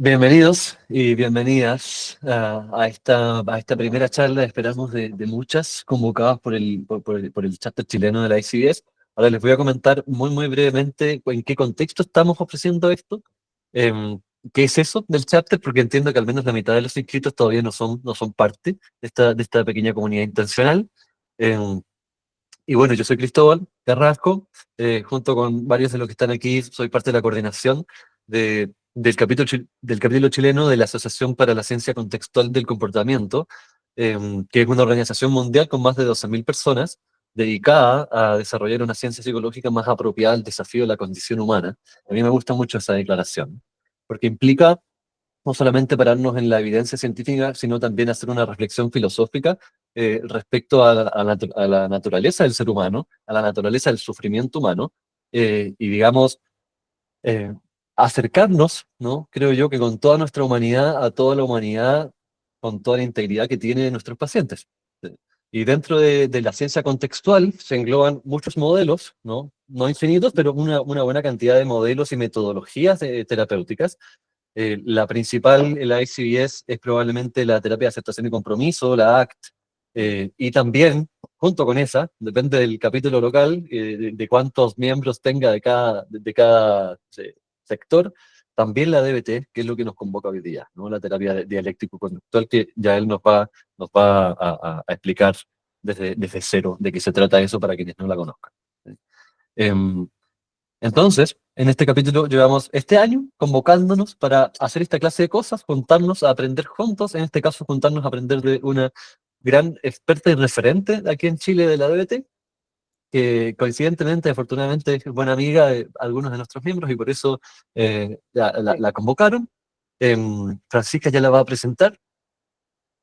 Bienvenidos y bienvenidas a esta primera charla, esperamos de muchas convocadas por el chapter chileno de la ICBS. Ahora les voy a comentar muy brevemente en qué contexto estamos ofreciendo esto, em, qué es eso del chapter, porque entiendo que al menos la mitad de los inscritos todavía no son parte de esta pequeña comunidad intencional. Em, y bueno, yo soy Cristóbal Carrasco, junto con varios de los que están aquí, soy parte de la coordinación del capítulo chileno de la Asociación para la Ciencia Contextual del Comportamiento, que es una organización mundial con más de 12.000 personas dedicada a desarrollar una ciencia psicológica más apropiada al desafío de la condición humana. A mí me gusta mucho esa declaración, porque implica no solamente pararnos en la evidencia científica, sino también hacer una reflexión filosófica respecto a la naturaleza del ser humano, a la naturaleza del sufrimiento humano, y digamos, eh, acercarnos, ¿no? Creo yo que con toda nuestra humanidad, a toda la humanidad, con toda la integridad que tienen nuestros pacientes. Y dentro de la ciencia contextual se engloban muchos modelos, ¿no? No infinitos, pero una buena cantidad de modelos y metodologías terapéuticas. La principal, la ICBS, es probablemente la terapia de aceptación y compromiso, la ACT, y también, junto con esa, depende del capítulo local, de cuántos miembros tenga de cada sector, también la DBT, que es lo que nos convoca hoy día, ¿no? La terapia dialéctico-conductual, que ya él nos va a explicar desde cero de qué se trata eso para quienes no la conozcan. Em, entonces, en este capítulo llevamos este año convocándonos para hacer esta clase de cosas, juntarnos a aprender juntos, en este caso juntarnos a aprender de una gran experta y referente aquí en Chile de la DBT, que coincidentemente, afortunadamente, es buena amiga de algunos de nuestros miembros y por eso la convocaron. Francisca ya la va a presentar.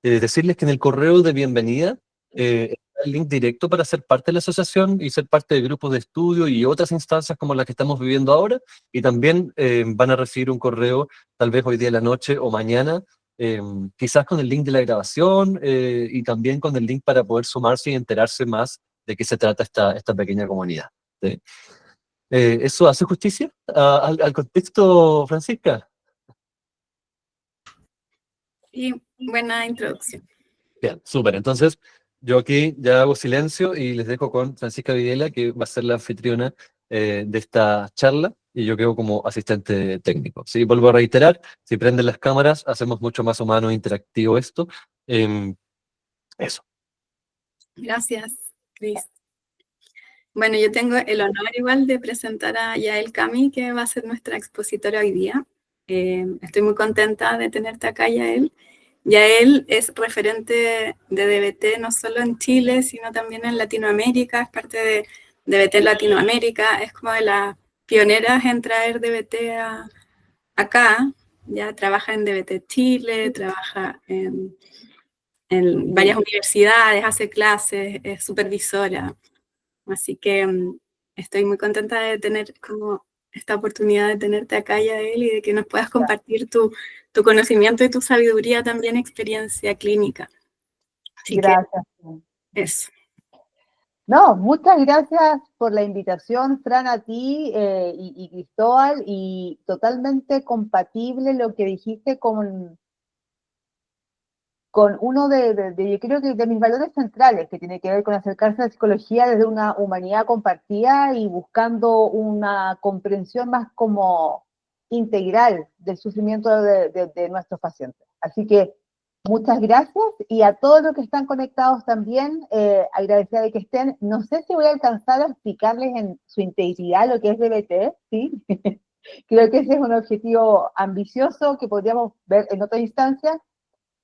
Decirles que en el correo de bienvenida está el link directo para ser parte de la asociación y ser parte de grupos de estudio y otras instancias como las que estamos viviendo ahora. Y también van a recibir un correo, tal vez hoy día en la noche o mañana, eh, quizás con el link de la grabación y también con el link para poder sumarse y enterarse más de qué se trata esta pequeña comunidad. ¿Sí? ¿Eso hace justicia al contexto, Francisca? Y buena introducción. Bien, súper. Entonces, yo aquí ya hago silencio y les dejo con Francisca Videla, que va a ser la anfitriona de esta charla, y yo quedo como asistente técnico. Sí, vuelvo a reiterar, si prenden las cámaras, hacemos mucho más humano e interactivo esto. Em, Eso. Gracias, Cris. Bueno, yo tengo el honor igual de presentar a Yael Cami, que va a ser nuestra expositora hoy día. Estoy muy contenta de tenerte acá, Yael. Yael es referente de DBT no solo en Chile, sino también en Latinoamérica, es parte de DBT Latinoamérica, es como de las pioneras en traer DBT acá. Ya trabaja en DBT Chile, trabaja en varias universidades, hace clases, es supervisora. Así que estoy muy contenta de tener como esta oportunidad de tenerte acá, Yael, y de que nos puedas compartir tu conocimiento y tu sabiduría, también experiencia clínica. Así Gracias. que eso. No, muchas gracias por la invitación, Fran, a ti y Cristóbal, y totalmente compatible lo que dijiste con uno yo creo que de mis valores centrales, que tiene que ver con acercarse a la psicología desde una humanidad compartida y buscando una comprensión más como integral del sufrimiento de nuestros pacientes. Así que muchas gracias, y a todos los que están conectados también, agradecida de que estén. No sé si voy a alcanzar a explicarles en su integridad lo que es DBT, ¿sí? Creo que ese es un objetivo ambicioso que podríamos ver en otra instancia.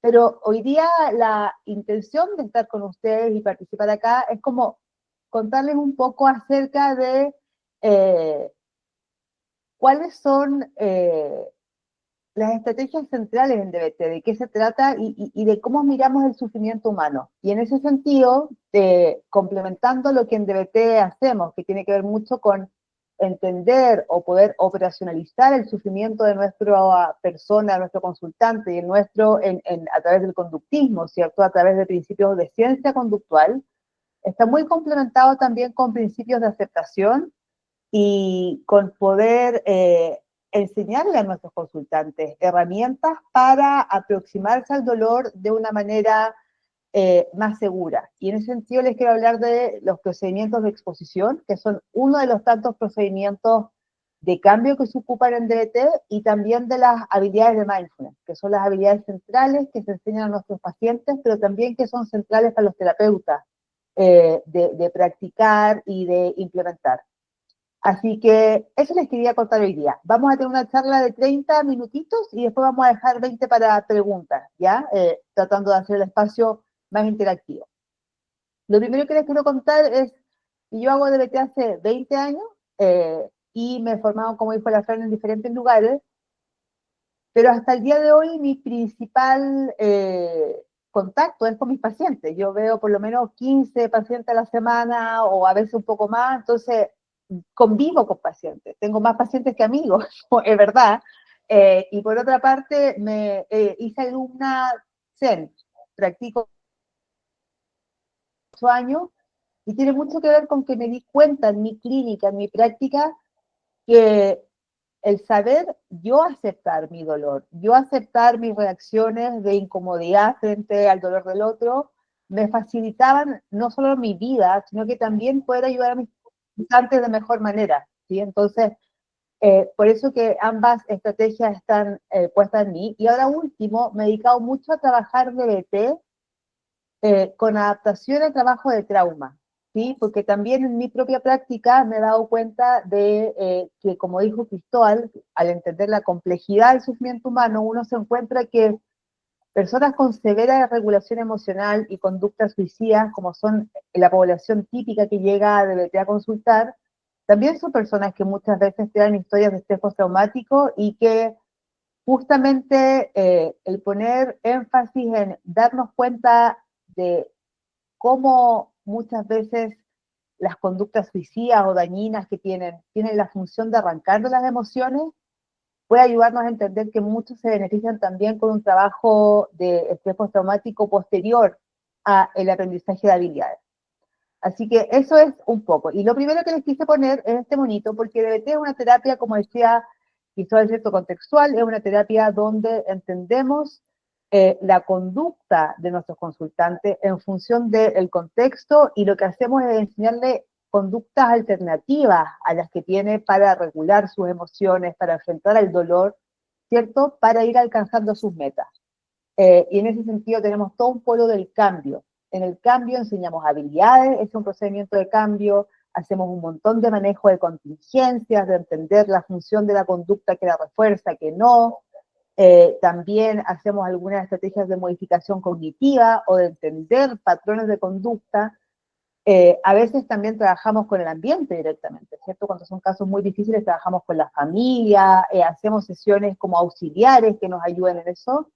Pero hoy día la intención de estar con ustedes y participar acá es como contarles un poco acerca de cuáles son las estrategias centrales en DBT, de qué se trata y de cómo miramos el sufrimiento humano. Y en ese sentido, complementando lo que en DBT hacemos, que tiene que ver mucho con entender o poder operacionalizar el sufrimiento de nuestra persona, de nuestro consultante y el nuestro a través del conductismo, ¿cierto? A través de principios de ciencia conductual, está muy complementado también con principios de aceptación y con poder enseñarle a nuestros consultantes herramientas para aproximarse al dolor de una manera más segura. Y en ese sentido les quiero hablar de los procedimientos de exposición, que son uno de los tantos procedimientos de cambio que se ocupan en DBT, y también de las habilidades de mindfulness, que son las habilidades centrales que se enseñan a nuestros pacientes, pero también que son centrales para los terapeutas de practicar y de implementar. Así que eso les quería contar hoy día. Vamos a tener una charla de 30 minutitos y después vamos a dejar 20 para preguntas, ¿ya? Tratando de hacer el espacio más interactivo. Lo primero que les quiero contar es que yo hago DBT hace 20 años y me he formado, como dijo la Fran, en diferentes lugares, pero hasta el día de hoy mi principal contacto es con mis pacientes. Yo veo por lo menos 15 pacientes a la semana o a veces un poco más, entonces convivo con pacientes. Tengo más pacientes que amigos, es verdad. Y por otra parte, me hice alumna Zen, practico 8 años, y tiene mucho que ver con que me di cuenta en mi clínica, en mi práctica, que el saber yo aceptar mi dolor, yo aceptar mis reacciones de incomodidad frente al dolor del otro, me facilitaban no solo mi vida, sino que también poder ayudar a mis pacientes de mejor manera, ¿sí? Entonces, por eso que ambas estrategias están puestas en mí. Y ahora último, me he dedicado mucho a trabajar DBT con adaptación al trabajo de trauma, ¿sí? Porque también en mi propia práctica me he dado cuenta de que, como dijo Cristóbal, al entender la complejidad del sufrimiento humano, uno se encuentra que personas con severa desregulación emocional y conductas suicidas, como son la población típica que llega a DBT a consultar, también son personas que muchas veces tienen historias de estrés postraumático y que justamente el poner énfasis en darnos cuenta de cómo muchas veces las conductas suicidas o dañinas que tienen la función de arrancar de las emociones, puede ayudarnos a entender que muchos se benefician también con un trabajo de estrés postraumático posterior al aprendizaje de habilidades. Así que eso es un poco. Y lo primero que les quise poner es este monito, porque DBT es una terapia, como decía Cristóbal, cierto, contextual, es una terapia donde entendemos la conducta de nuestros consultantes en función del contexto, y lo que hacemos es enseñarle conductas alternativas a las que tiene para regular sus emociones, para enfrentar el dolor, ¿cierto? Para ir alcanzando sus metas. Y en ese sentido tenemos todo un polo del cambio. En el cambio enseñamos habilidades, es un procedimiento de cambio, hacemos un montón de manejo de contingencias, de entender la función de la conducta que la refuerza, que no. También hacemos algunas estrategias de modificación cognitiva o de entender patrones de conducta. A veces también trabajamos con el ambiente directamente, ¿cierto? Cuando son casos muy difíciles trabajamos con la familia, hacemos sesiones como auxiliares que nos ayuden en eso.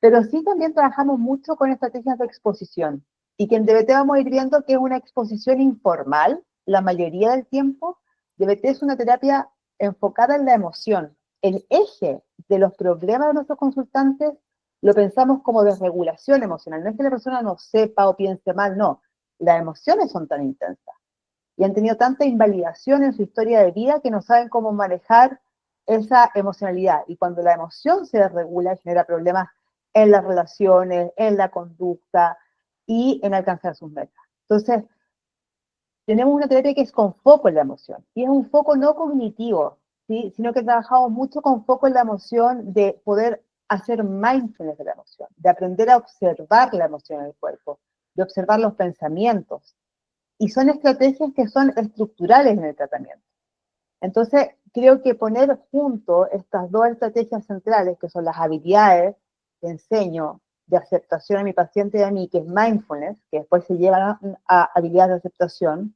Pero sí también trabajamos mucho con estrategias de exposición, y que en DBT vamos a ir viendo que es una exposición informal la mayoría del tiempo. DBT es una terapia enfocada en la emoción. El eje de los problemas de nuestros consultantes lo pensamos como desregulación emocional. No es que la persona no sepa o piense mal, no. Las emociones son tan intensas y han tenido tanta invalidación en su historia de vida que no saben cómo manejar esa emocionalidad. Y cuando la emoción se desregula, genera problemas en las relaciones, en la conducta y en alcanzar sus metas. Entonces, tenemos una terapia que es con foco en la emoción, y es un foco no cognitivo, ¿sí? Sino que trabajamos mucho con foco en la emoción, de poder hacer mindfulness de la emoción, de aprender a observar la emoción en el cuerpo, de observar los pensamientos. Y son estrategias que son estructurales en el tratamiento. Entonces, creo que poner junto estas dos estrategias centrales, que son las habilidades que enseño de aceptación a mi paciente y a mí, que es mindfulness, que después se llevan a habilidades de aceptación,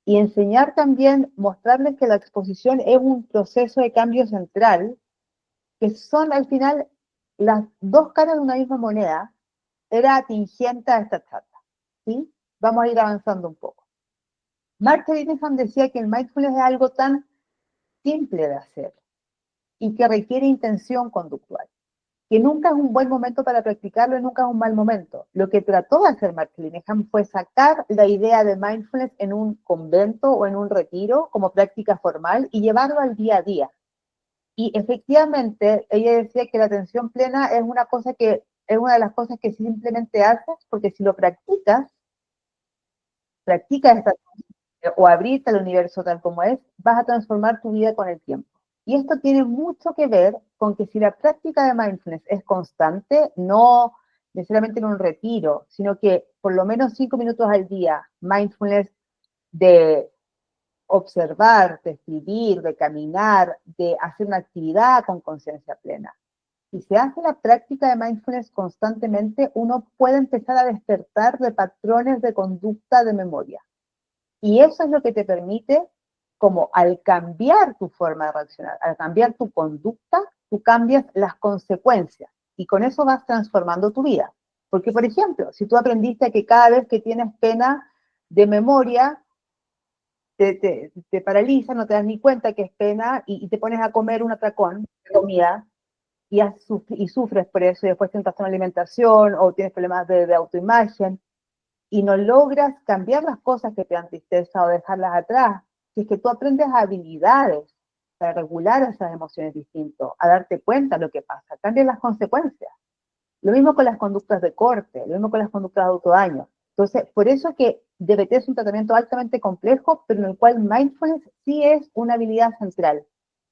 y enseñar también, mostrarles que la exposición es un proceso de cambio central, que son al final las dos caras de una misma moneda, era atingente a esta charla, ¿sí? Vamos a ir avanzando un poco. Mark Winningham decía que el mindfulness es algo tan simple de hacer y que requiere intención conductual, que nunca es un buen momento para practicarlo y nunca es un mal momento. Lo que trató de hacer Mark Winningham fue sacar la idea de mindfulness en un convento o en un retiro como práctica formal y llevarlo al día a día. Y efectivamente, ella decía que la atención plena es una cosa que, es una de las cosas que simplemente haces, porque si lo practicas esta, o abrirte al universo tal como es, vas a transformar tu vida con el tiempo. Y esto tiene mucho que ver con que si la práctica de mindfulness es constante, no necesariamente en un retiro, sino que por lo menos 5 minutos al día, mindfulness de observar, de escribir, de caminar, de hacer una actividad con conciencia plena. Si se hace la práctica de mindfulness constantemente, uno puede empezar a despertar de patrones de conducta de memoria. Y eso es lo que te permite, como al cambiar tu forma de reaccionar, al cambiar tu conducta, tú cambias las consecuencias y con eso vas transformando tu vida. Porque, por ejemplo, si tú aprendiste que cada vez que tienes pena de memoria, te paraliza, no te das ni cuenta que es pena y te pones a comer un atracón de comida y sufres por eso y después tienes trastorno de alimentación o tienes problemas de autoimagen y no logras cambiar las cosas que te dan tristeza o dejarlas atrás, si es que tú aprendes habilidades para regular esas emociones distintas, a darte cuenta de lo que pasa, cambias las consecuencias. Lo mismo con las conductas de corte, lo mismo con las conductas de autodaño. Entonces, por eso es que DBT es un tratamiento altamente complejo, pero en el cual mindfulness sí es una habilidad central,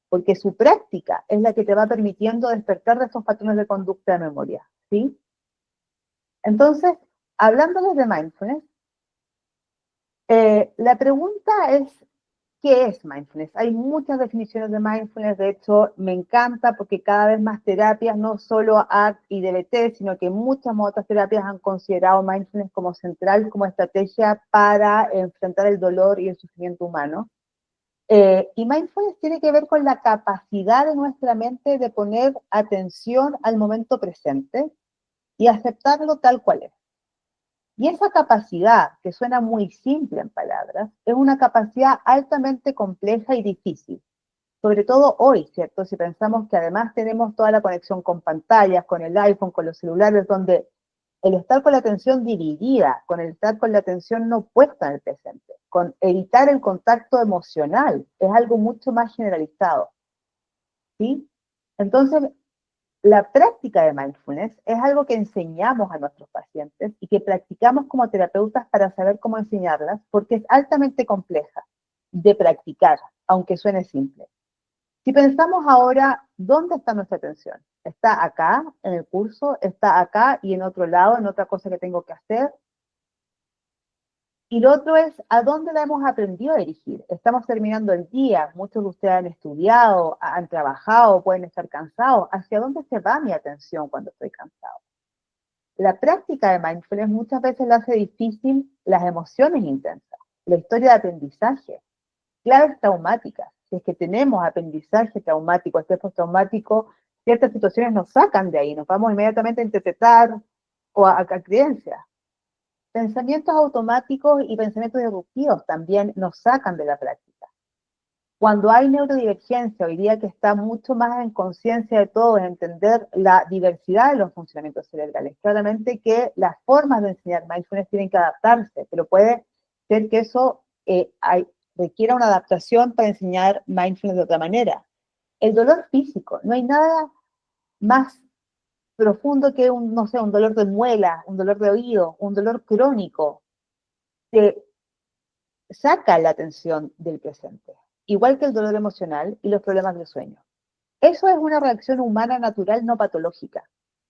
porque su práctica es la que te va permitiendo despertar de estos patrones de conducta de memoria, ¿sí? Entonces, hablando de mindfulness, la pregunta es, ¿qué es mindfulness? Hay muchas definiciones de mindfulness, de hecho, me encanta porque cada vez más terapias, no solo ACT y DBT, sino que muchas otras terapias han considerado mindfulness como central, como estrategia para enfrentar el dolor y el sufrimiento humano. Y mindfulness tiene que ver con la capacidad de nuestra mente de poner atención al momento presente y aceptarlo tal cual es. Y esa capacidad, que suena muy simple en palabras, es una capacidad altamente compleja y difícil. Sobre todo hoy, ¿cierto? Si pensamos que además tenemos toda la conexión con pantallas, con el iPhone, con los celulares, donde el estar con la atención dividida, con el estar con la atención no puesta en el presente, con evitar el contacto emocional, es algo mucho más generalizado, ¿sí? Entonces, la práctica de mindfulness es algo que enseñamos a nuestros pacientes y que practicamos como terapeutas para saber cómo enseñarlas, porque es altamente compleja de practicar, aunque suene simple. Si pensamos ahora, ¿dónde está nuestra atención? ¿Está acá en el curso? ¿Está acá y en otro lado, en otra cosa que tengo que hacer? Y lo otro es, ¿a dónde la hemos aprendido a dirigir? Estamos terminando el día, muchos de ustedes han estudiado, han trabajado, pueden estar cansados. ¿Hacia dónde se va mi atención cuando estoy cansado? La práctica de mindfulness muchas veces le hace difícil las emociones intensas, la historia de aprendizaje, claves traumáticas. Si es que tenemos aprendizaje traumático, estrés postraumático, ciertas situaciones nos sacan de ahí, nos vamos inmediatamente a interpretar o a creencias. Pensamientos automáticos y pensamientos disruptivos también nos sacan de la práctica. Cuando hay neurodivergencia, hoy día que está mucho más en conciencia de todo, en entender la diversidad de los funcionamientos cerebrales, claramente que las formas de enseñar mindfulness tienen que adaptarse, pero puede ser que eso requiera una adaptación para enseñar mindfulness de otra manera. El dolor físico, no hay nada más profundo que no sé, un dolor de muela, un dolor de oído, un dolor crónico, te saca la atención del presente, igual que el dolor emocional y los problemas de sueño. Eso es una reacción humana natural no patológica,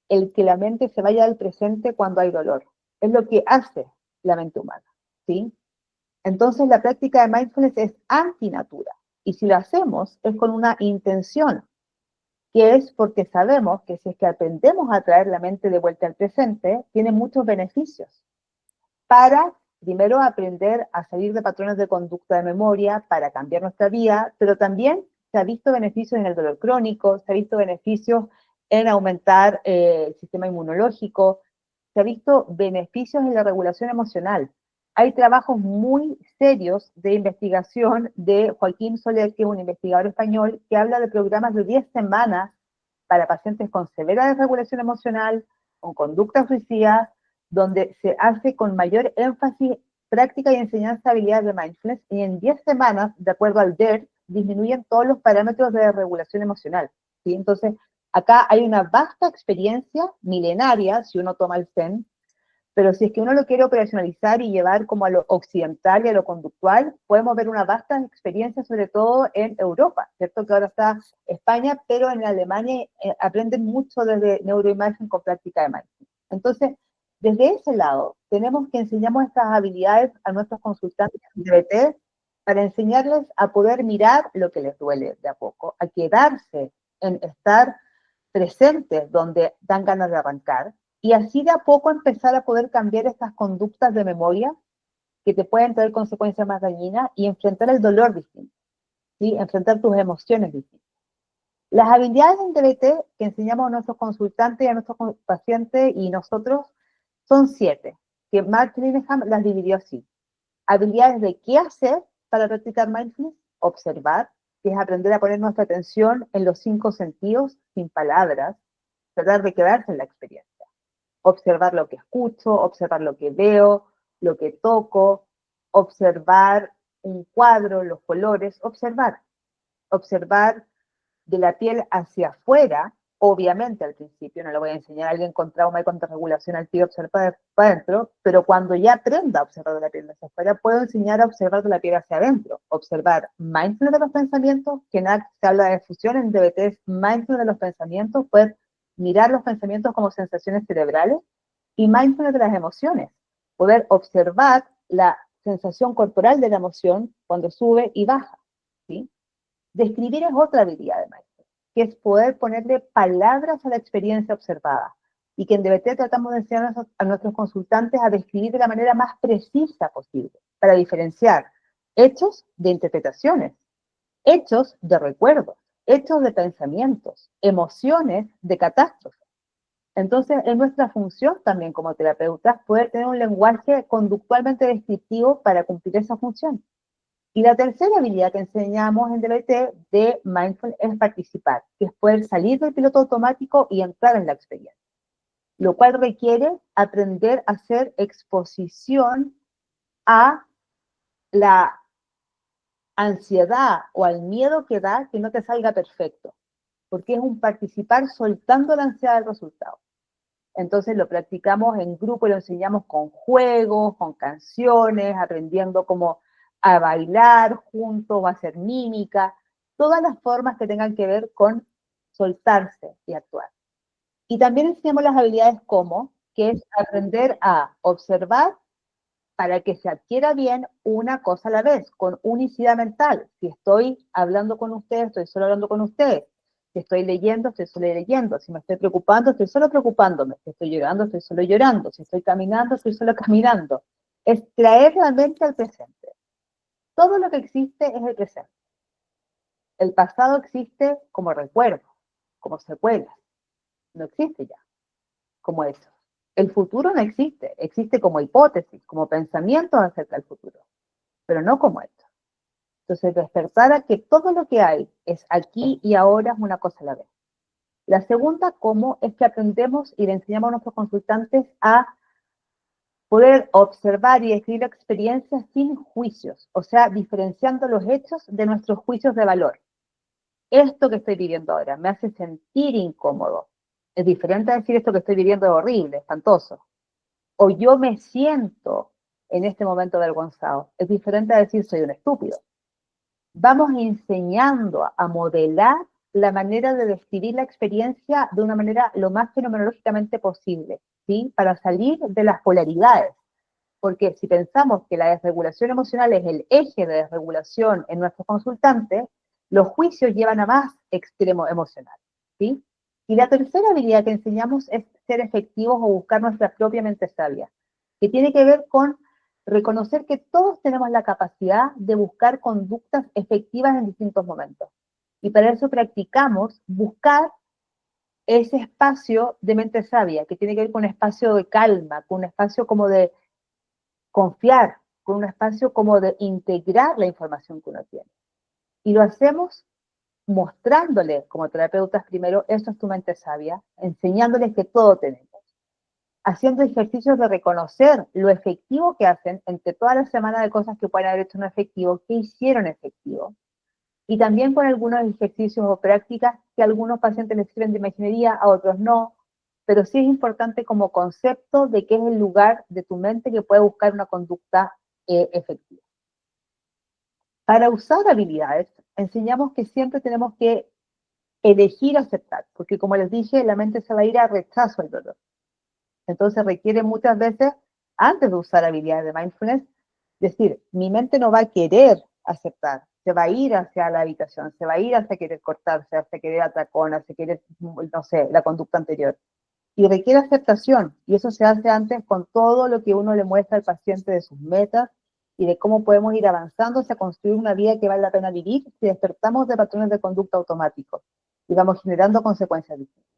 el que la mente se vaya al presente cuando hay dolor. Es lo que hace la mente humana, ¿sí? Entonces la práctica de mindfulness es antinatura, y si lo hacemos es con una intención, que es porque sabemos que si es que aprendemos a traer la mente de vuelta al presente, tiene muchos beneficios. Para, primero, aprender a salir de patrones de conducta de memoria, para cambiar nuestra vida, pero también se ha visto beneficios en el dolor crónico, se ha visto beneficios en aumentar el sistema inmunológico, se ha visto beneficios en la regulación emocional. Hay trabajos muy serios de investigación de Joaquín Soler, que es un investigador español, que habla de programas de 10 semanas para pacientes con severa desregulación emocional, con conductas suicidas, donde se hace con mayor énfasis práctica y enseñanza de habilidades de mindfulness, y en 10 semanas, de acuerdo al DERT, disminuyen todos los parámetros de regulación emocional, ¿sí? Entonces, acá hay una vasta experiencia milenaria, si uno toma el Zen, pero si es que uno lo quiere operacionalizar y llevar como a lo occidental y a lo conductual, podemos ver una vasta experiencia, sobre todo en Europa, ¿cierto? Que ahora está España, pero en Alemania aprenden mucho desde neuroimagen con práctica de mindfulness. Entonces, desde ese lado, tenemos que enseñamos estas habilidades a nuestros consultantes de DBT para enseñarles a poder mirar lo que les duele de a poco, a quedarse en estar presentes donde dan ganas de arrancar, y así de a poco empezar a poder cambiar estas conductas de memoria que te pueden traer consecuencias más dañinas y enfrentar el dolor distinto, ¿sí? Enfrentar tus emociones distintas. Las habilidades en DBT que enseñamos a nuestros consultantes y a nuestros pacientes y nosotros son 7, que Mark Linehan las dividió así. Habilidades de qué hacer para practicar mindfulness, observar, que es aprender a poner nuestra atención en los 5 sentidos, sin palabras, tratar de quedarse en la experiencia. Observar lo que escucho, observar lo que veo, lo que toco, observar un cuadro, los colores, observar de la piel hacia afuera, obviamente al principio, no le voy a enseñar a alguien con trauma y con desregulación al tío observar para adentro, pero cuando ya aprenda a observar de la piel hacia afuera, puedo enseñar a observar de la piel hacia adentro, observar mindfulness de los pensamientos, que en ACT se habla de fusión, en DBT es mindfulness de los pensamientos, poder mirar los pensamientos como sensaciones cerebrales, y mindfulness de las emociones, poder observar la sensación corporal de la emoción cuando sube y baja, ¿sí? Describir es otra habilidad de mindfulness, que es poder ponerle palabras a la experiencia observada, y que en DBT tratamos de enseñar a nuestros consultantes a describir de la manera más precisa posible, para diferenciar hechos de interpretaciones, hechos de recuerdos, hechos de pensamientos, emociones de catástrofes. Entonces, es nuestra función también como terapeutas poder tener un lenguaje conductualmente descriptivo para cumplir esa función. Y la tercera habilidad que enseñamos en DBT de Mindfulness es participar, que es poder salir del piloto automático y entrar en la experiencia, lo cual requiere aprender a hacer exposición a la ansiedad o al miedo que da que no te salga perfecto, porque es un participar soltando la ansiedad del resultado. Entonces lo practicamos en grupo y lo enseñamos con juegos, con canciones, aprendiendo cómo a bailar juntos, o a hacer mímica, todas las formas que tengan que ver con soltarse y actuar. Y también enseñamos las habilidades como, que es aprender a observar para que se adquiera bien una cosa a la vez, con unicidad mental. Si estoy hablando con ustedes, estoy solo hablando con ustedes. Si estoy leyendo, estoy solo leyendo. Si me estoy preocupando, estoy solo preocupándome. Si estoy llorando, estoy solo llorando. Si estoy caminando, estoy solo caminando. Es traer la mente al presente. Todo lo que existe es el presente. El pasado existe como recuerdo, como secuelas. No existe ya como eso. El futuro no existe. Existe como hipótesis, como pensamientos acerca del futuro, pero no como esto. Entonces, despertar a que todo lo que hay es aquí y ahora es una cosa a la vez. La segunda, ¿cómo? Es que aprendemos y le enseñamos a nuestros consultantes a poder observar y describir experiencias sin juicios, o sea, diferenciando los hechos de nuestros juicios de valor. Esto que estoy viviendo ahora me hace sentir incómodo. Es diferente a decir esto que estoy viviendo es horrible, espantoso. O yo me siento en este momento avergonzado. Es diferente a decir soy un estúpido. Vamos enseñando a modelar la manera de describir la experiencia de una manera lo más fenomenológicamente posible, ¿sí? Para salir de las polaridades. Porque si pensamos que la desregulación emocional es el eje de desregulación en nuestros consultantes, los juicios llevan a más extremo emocional, ¿sí? Y la tercera habilidad que enseñamos es ser efectivos o buscar nuestra propia mente sabia, que tiene que ver con reconocer que todos tenemos la capacidad de buscar conductas efectivas en distintos momentos. Y para eso practicamos buscar ese espacio de mente sabia, que tiene que ver con un espacio de calma, con un espacio como de confiar, con un espacio como de integrar la información que uno tiene. Y lo hacemos mostrándole como terapeutas primero, eso es tu mente sabia, enseñándoles que todo tenemos, haciendo ejercicios de reconocer lo efectivo que hacen entre toda la semana de cosas que pueden haber hecho no efectivo, que hicieron efectivo, y también con algunos ejercicios o prácticas que a algunos pacientes les sirven de imaginería, a otros no, pero sí es importante como concepto de qué es el lugar de tu mente que puede buscar una conducta efectiva. Para usar habilidades, enseñamos que siempre tenemos que elegir aceptar, porque como les dije, la mente se va a ir a rechazo al dolor. Entonces requiere muchas veces, antes de usar habilidades de mindfulness, decir, mi mente no va a querer aceptar, se va a ir hacia la habitación, se va a ir hacia querer cortarse, hacia querer atracón, hacia querer, no sé, la conducta anterior. Y requiere aceptación, y eso se hace antes con todo lo que uno le muestra al paciente de sus metas y de cómo podemos ir avanzando hacia construir una vida que vale la pena vivir si despertamos de patrones de conducta automáticos y vamos generando consecuencias distintas.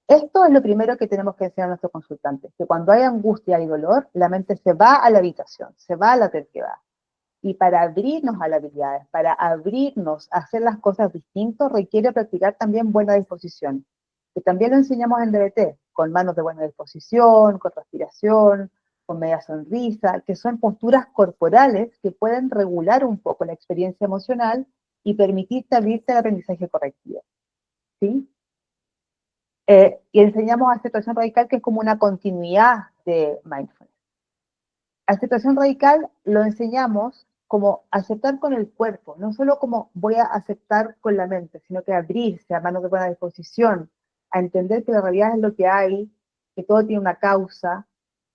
Esto es lo primero que tenemos que enseñar a nuestros consultantes, que cuando hay angustia y dolor, la mente se va a la habitación, se va a la terquedad. Y para abrirnos a las habilidades, para abrirnos a hacer las cosas distintas, requiere practicar también buena disposición, que también lo enseñamos en DBT, con manos de buena disposición, con respiración, con media sonrisa, que son posturas corporales que pueden regular un poco la experiencia emocional y permitirte abrirte al aprendizaje correctivo. ¿Sí? Y enseñamos aceptación radical, que es como una continuidad de mindfulness. Aceptación radical lo enseñamos como aceptar con el cuerpo, no solo como voy a aceptar con la mente, sino que abrirse a manos de buena disposición, a entender que la realidad es lo que hay, que todo tiene una causa,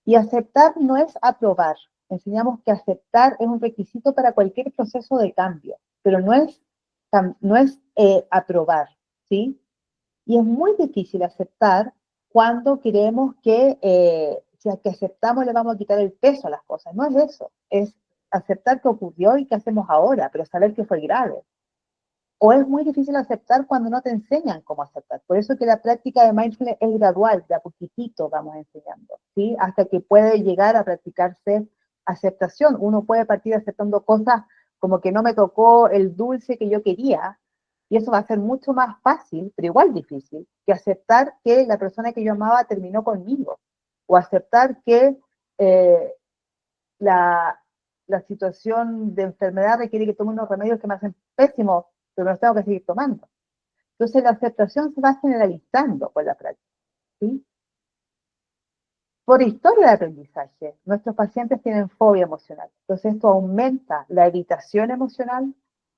y aceptar no es aprobar. Enseñamos que aceptar es un requisito para cualquier proceso de cambio, pero no es aprobar, ¿sí? Y es muy difícil aceptar cuando creemos que si es que aceptamos le vamos a quitar el peso a las cosas. No es eso, es aceptar que ocurrió y qué hacemos ahora, pero saber que fue grave. O es muy difícil aceptar cuando no te enseñan cómo aceptar. Por eso que la práctica de mindfulness es gradual, de a poquitito vamos enseñando, ¿sí? Hasta que puede llegar a practicarse aceptación. Uno puede partir aceptando cosas como que no me tocó el dulce que yo quería, y eso va a ser mucho más fácil, pero igual difícil, que aceptar que la persona que yo amaba terminó conmigo, o aceptar que la, la situación de enfermedad requiere que tome unos remedios que me hacen pésimos, pero me los tengo que seguir tomando. Entonces la aceptación se va generalizando con la práctica, ¿sí? Por historia de aprendizaje, nuestros pacientes tienen fobia emocional. Entonces esto aumenta la evitación emocional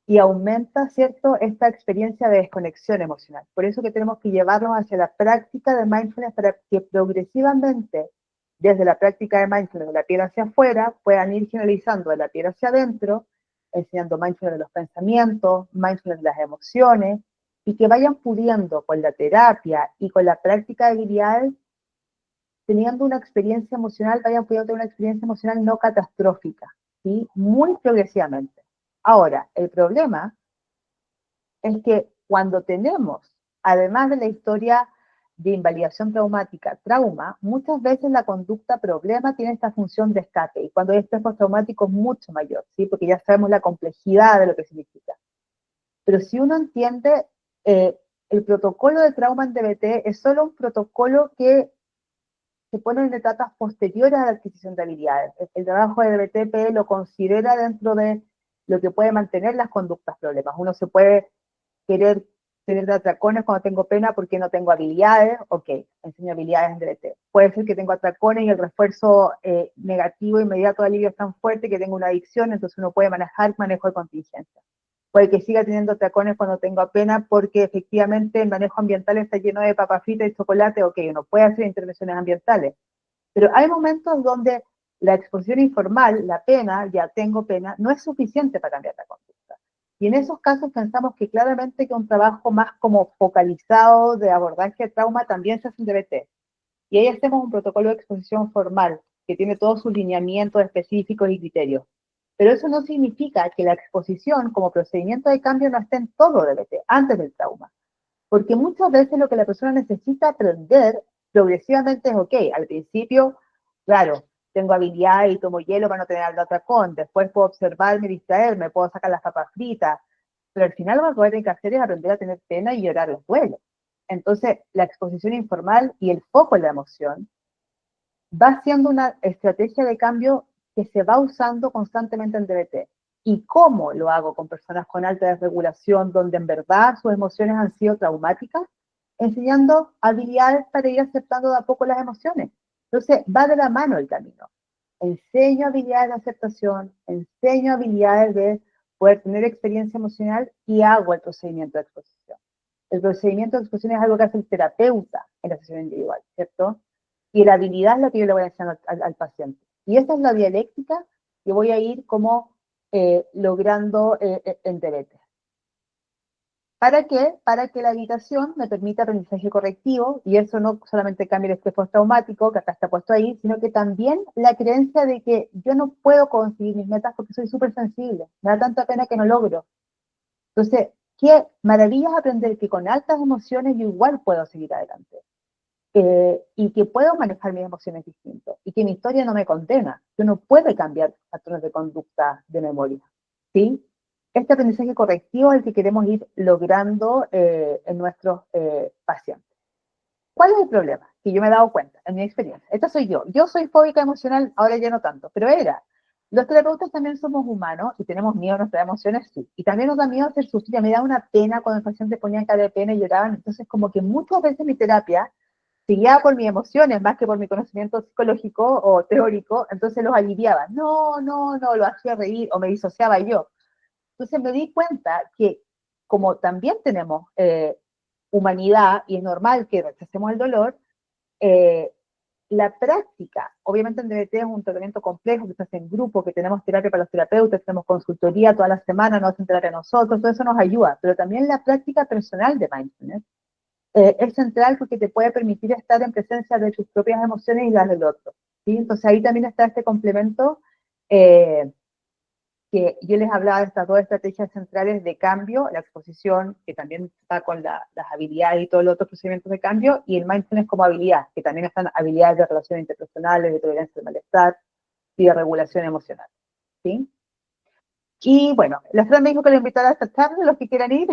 y aumenta, ¿cierto?, esta experiencia de desconexión emocional. Por eso que tenemos que llevarlos hacia la práctica de mindfulness para que progresivamente, desde la práctica de mindfulness de la piel hacia afuera, puedan ir generalizando de la piel hacia adentro, enseñando mindfulness de los pensamientos, mindfulness de las emociones, y que vayan pudiendo con la terapia y con la práctica de habilidades, teniendo una experiencia emocional, vayan pudiendo tener una experiencia emocional no catastrófica, ¿sí? Muy progresivamente. Ahora, el problema es que cuando tenemos, además de la historia de invalidación traumática, trauma, muchas veces la conducta problema tiene esta función de escape, y cuando hay estrés postraumático es mucho mayor, ¿sí? Porque ya sabemos la complejidad de lo que significa. Pero si uno entiende, el protocolo de trauma en DBT es solo un protocolo que se ponen en etapas posteriores a la adquisición de habilidades. El trabajo de DBT lo considera dentro de lo que puede mantener las conductas problemas. Uno se puede querer tener atracones cuando tengo pena porque no tengo habilidades, ok, enseño habilidades en DBT. Puede ser que tengo atracones y el refuerzo negativo inmediato de alivio es tan fuerte que tengo una adicción, entonces uno puede manejar manejo de contingencia. Puede que siga teniendo atracones cuando tengo pena porque efectivamente el manejo ambiental está lleno de papas fritas y chocolate, ok, uno puede hacer intervenciones ambientales. Pero hay momentos donde la exposición informal, la pena, ya tengo pena, no es suficiente para cambiar la conducta. Y en esos casos pensamos que claramente que un trabajo más como focalizado de abordaje de trauma también se hace en DBT. Y ahí hacemos un protocolo de exposición formal que tiene todos sus lineamientos específicos y criterios. Pero eso no significa que la exposición como procedimiento de cambio no esté en todo DBT, antes del trauma. Porque muchas veces lo que la persona necesita aprender progresivamente es, ok, al principio, claro, tengo habilidad y tomo hielo para no tener el atracón, después puedo observarme, distraerme, puedo sacar las papas fritas, pero al final lo que voy a tener que hacer es aprender a tener pena y llorar los duelos. Entonces, la exposición informal y el foco en la emoción va siendo una estrategia de cambio que se va usando constantemente en DBT. y cómo lo hago con personas con alta desregulación, donde en verdad sus emociones han sido traumáticas, enseñando habilidades para ir aceptando de a poco las emociones. Entonces, va de la mano el camino. Enseño habilidades de aceptación, enseño habilidades de poder tener experiencia emocional y hago el procedimiento de exposición. El procedimiento de exposición es algo que hace el terapeuta en la sesión individual, ¿cierto? Y la habilidad es lo que yo le voy a enseñar al paciente. Y esa es la dialéctica que voy a ir como logrando en DBT. ¿Para qué? Para que la habitación me permita aprendizaje correctivo, y eso no solamente cambia el estrés postraumático, que acá está puesto ahí, sino que también la creencia de que yo no puedo conseguir mis metas porque soy súper sensible, me da tanta pena que no logro. Entonces, qué maravilla es aprender que con altas emociones yo igual puedo seguir adelante. Y que puedo manejar mis emociones distintos, y que mi historia no me condena, que uno puede cambiar patrones de conducta de memoria, ¿sí? Este aprendizaje correctivo es el que queremos ir logrando en nuestros pacientes. ¿Cuál es el problema? Que yo me he dado cuenta, en mi experiencia. Esta soy yo soy fóbica emocional, ahora ya no tanto, pero los terapeutas también somos humanos y tenemos miedo a nuestras emociones, sí. Y también nos da miedo hacer sufrir. Me da una pena cuando el paciente ponía cara de pena y lloraban. Entonces, como que muchas veces mi terapia se guiaba por mis emociones más que por mi conocimiento psicológico o teórico, entonces los aliviaba. No, lo hacía reír o me disociaba yo. Entonces me di cuenta que como también tenemos humanidad y es normal que rechacemos el dolor, la práctica, obviamente en DBT es un tratamiento complejo que se hace en grupo, que tenemos terapia para los terapeutas, tenemos consultoría toda la semana, nos hacen terapia a nosotros, todo eso nos ayuda, pero también la práctica personal de mindfulness es central porque te puede permitir estar en presencia de tus propias emociones y las del otro, ¿sí? Entonces ahí también está este complemento que yo les hablaba de estas dos estrategias centrales de cambio, la exposición, que también está con las habilidades y todos los otros procedimientos de cambio, y el mindfulness como habilidad, que también están habilidades de relaciones interpersonales, de tolerancia al malestar y de regulación emocional, ¿sí? Y bueno, la Fran me dijo que le invitara a esta charla, los que quieran ir.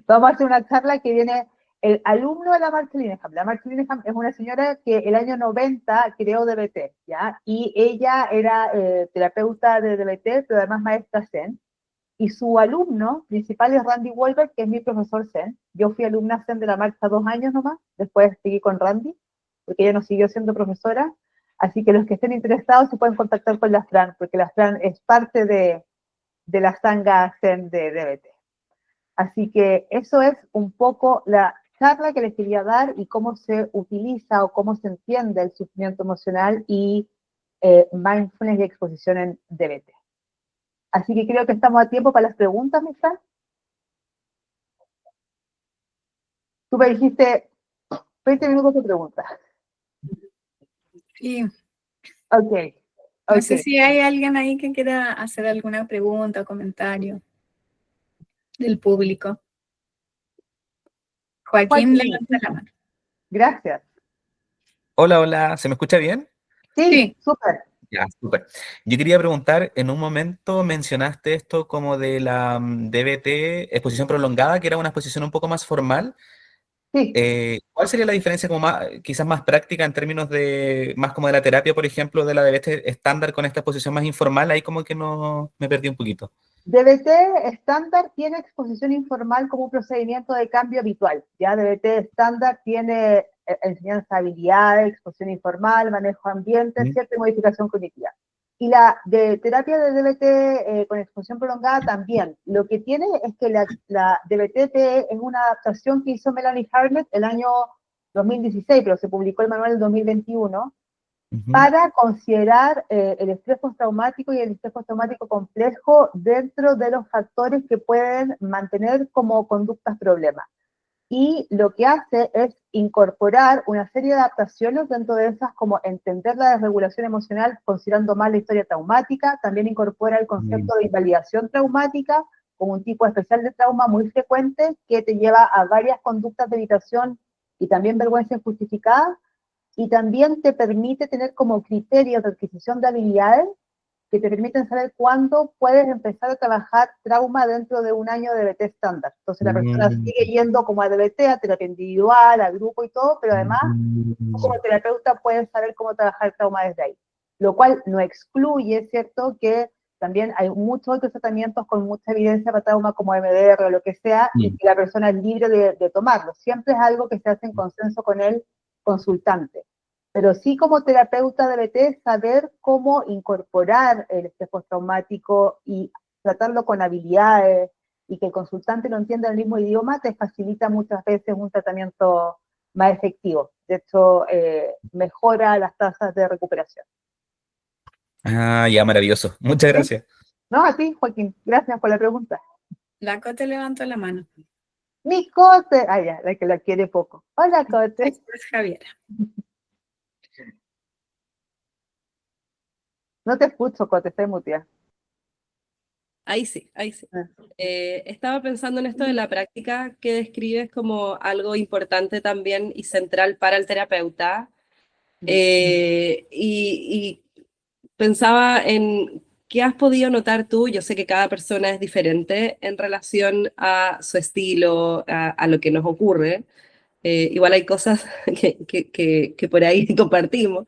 Vamos a hacer una charla que viene el alumno de la Mark Linehan. La Mark Linehan es una señora que el año 90 creó DBT, ¿ya? Y ella era terapeuta de DBT, pero además maestra Zen. Y su alumno principal es Randy Wolbert, que es mi profesor Zen. Yo fui alumna Zen de la marcha 2 años nomás, después seguí con Randy, porque ella no siguió siendo profesora. Así que los que estén interesados se pueden contactar con la Fran, porque la Fran es parte de la sangha Zen de DBT. Así que eso es un poco la charla que les quería dar y cómo se utiliza o cómo se entiende el sufrimiento emocional y mindfulness y exposición en DBT. Así que creo que estamos a tiempo para las preguntas, mi Fran. Tú me dijiste 20 minutos de preguntas. Sí. Ok. No sé si hay alguien ahí que quiera hacer alguna pregunta o comentario del público. Joaquín levanta la mano. Gracias. Hola, ¿se me escucha bien? Sí. Súper. Ya, súper. Yo quería preguntar, en un momento mencionaste esto como de la DBT, exposición prolongada, que era una exposición un poco más formal. Sí. ¿Cuál sería la diferencia como quizás más práctica en términos de, más como de la terapia, por ejemplo, de la DBT estándar con esta exposición más informal? Ahí como que no me perdí un poquito. DBT estándar tiene exposición informal como un procedimiento de cambio habitual. Ya DBT estándar tiene enseñanza de habilidades, exposición informal, manejo de ambiente, cierta modificación cognitiva. Y la de terapia de DBT con exposición prolongada también. Lo que tiene es que la DBT es una adaptación que hizo Melanie Harnett el año 2016, pero se publicó el manual en 2021, para considerar el estrés postraumático y el estrés postraumático complejo dentro de los factores que pueden mantener como conductas problemas. Y lo que hace es incorporar una serie de adaptaciones dentro de esas, como entender la desregulación emocional considerando más la historia traumática, también incorpora el concepto de invalidación traumática como un tipo especial de trauma muy frecuente que te lleva a varias conductas de evitación y también vergüenza injustificada, y también te permite tener como criterios de adquisición de habilidades que te permiten saber cuándo puedes empezar a trabajar trauma dentro de un año de DBT estándar. Entonces la persona sigue yendo como a DBT, a terapia individual, a grupo y todo, pero además tú como terapeuta puedes saber cómo trabajar trauma desde ahí. Lo cual no excluye, ¿cierto?, que También hay muchos otros tratamientos con mucha evidencia para trauma como MDR o lo que sea, y que la persona es libre de tomarlo. Siempre es algo que se hace en consenso con el consultante. Pero sí, como terapeuta de BT, saber cómo incorporar el estrés postraumático y tratarlo con habilidades y que el consultante lo entienda en el mismo idioma, te facilita muchas veces un tratamiento más efectivo. De hecho, mejora las tasas de recuperación. Ah, ya, maravilloso. Muchas ¿Sí? gracias. No, a ti, Joaquín. Gracias por la pregunta. La Cote levantó la mano. Mi Cote. Ah, ya, la que la quiere poco. Hola, Cote. Después Javiera. No te escucho, Cote, estoy muteada. Ahí sí, ahí sí. Ah. Estaba pensando en esto de la práctica que describes como algo importante también y central para el terapeuta. Y pensaba en qué has podido notar tú. Yo sé que cada persona es diferente en relación a su estilo, a lo que nos ocurre. Igual hay cosas que por ahí compartimos.